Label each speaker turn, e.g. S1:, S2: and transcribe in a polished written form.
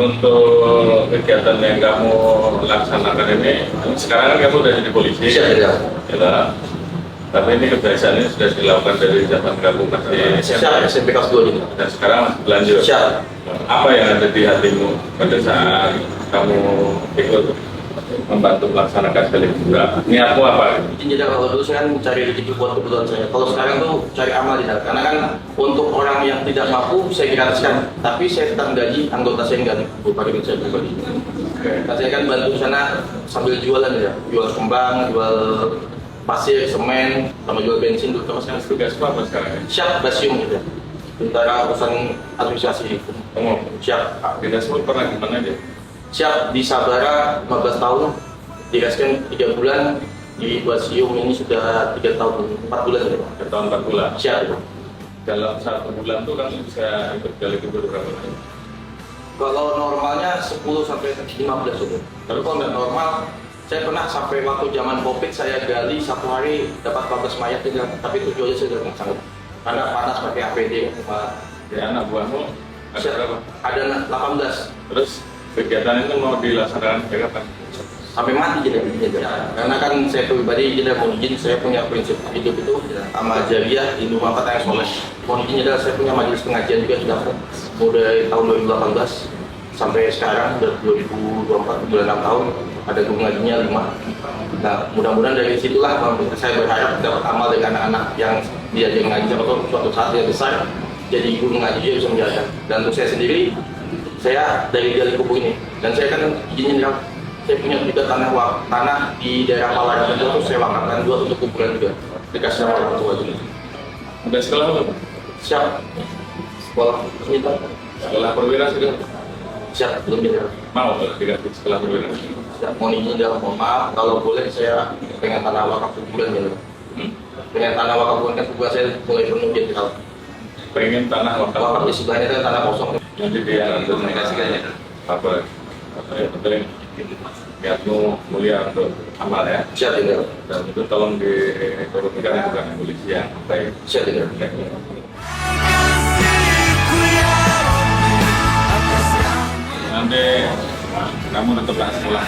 S1: untuk kegiatan yang kamu laksanakan ini, sekarang kan kamu udah jadi polisi.
S2: Siap,
S1: ya. Tapi ini kebiasaannya sudah dilakukan dari zaman kamu masih
S2: SMP kelas 2 ini.
S1: dan sekarang masih berlanjut.
S2: Siap.
S1: Apa yang ada di hatimu pada saat kamu ikut membantu melaksanakan sekali juga? Niatmu apa?
S2: Jadi kalau dulu saya kan cari rezeki buat kebutuhan saya. Kalau sekarang tuh cari amal tidak. Karena kan untuk orang yang tidak mampu saya gratiskan, tapi saya tetap gaji anggota saya enggak berupa duit saya pribadi. Nah, saya kan bantu sana sambil jualan ya, jual kembang, jual pasir, semen, sama jual bensin dulu. Terus kan
S1: Tugas apa sekarang?
S2: siap basium gitu. Tentara urusan administrasi. Siap.
S1: Dinasmu pernah gimana aja?
S2: Siap di Sabara 15 tahun, dikasihkan 3 bulan, di Basium ini sudah 3 tahun 4 bulan ya.
S1: 3 tahun 4 bulan.
S2: Siap.
S1: Dalam 1 bulan tuh kamu bisa ikut gali kubur berapa kali?
S2: Kalau normalnya 10 sampai 15 sudah. Tapi kalau nggak normal, saya pernah sampai waktu zaman COVID saya gali 1 hari dapat 14 mayat juga, tapi 7 aja saya udah nggak sanggup. Karena panas pakai APD.
S1: Ya, anak buahmu ada berapa?
S2: Ada 18.
S1: Terus kegiatan itu mau dilaksanakan sampai kapan?
S2: Sampai mati jadi karena kan saya pribadi tidak mau izin, saya punya prinsip hidup itu sama jariah Hindu Makat yang soleh. Mohon izin adalah saya punya majelis pengajian juga sudah mulai tahun 2018 sampai sekarang udah 2024 bulan 6 tahun ada guru ngajinya 5. Nah mudah-mudahan dari situlah saya berharap dapat amal dari anak-anak yang diajak ngaji atau suatu saat yang besar jadi guru ngaji juga bisa menjalankan. Dan untuk saya sendiri, saya dari gali kubur ini dan saya kan izinin ya, saya punya juga tanah di daerah Pawaran itu saya wakafkan juga untuk kuburan juga dikasih sama orang tua juga.
S1: Udah sekolah belum?
S2: Siap. Sekolah ini
S1: Sekolah perwira sudah?
S2: siap belum ya.
S1: Mau dikasih sekolah perwira?
S2: Siap. Mohon izin dan mohon maaf kalau boleh saya pengen tanah wakaf kuburan ya. Pengen tanah wakaf kuburan kan kuburan saya mulai penuh jadi kalau
S1: Pengen tanah
S2: wakaf
S1: wakaf
S2: di sebelahnya kan tanah kosong.
S1: nanti dia
S2: Komunikasikan ya.
S1: apa yang penting niatmu mulia untuk amal ya,
S2: Siap tinggal.
S1: dan itu tolong diturunkan bukan polisi yang baik.
S2: Siap tinggal.
S1: Nanti kamu tetaplah sekolah.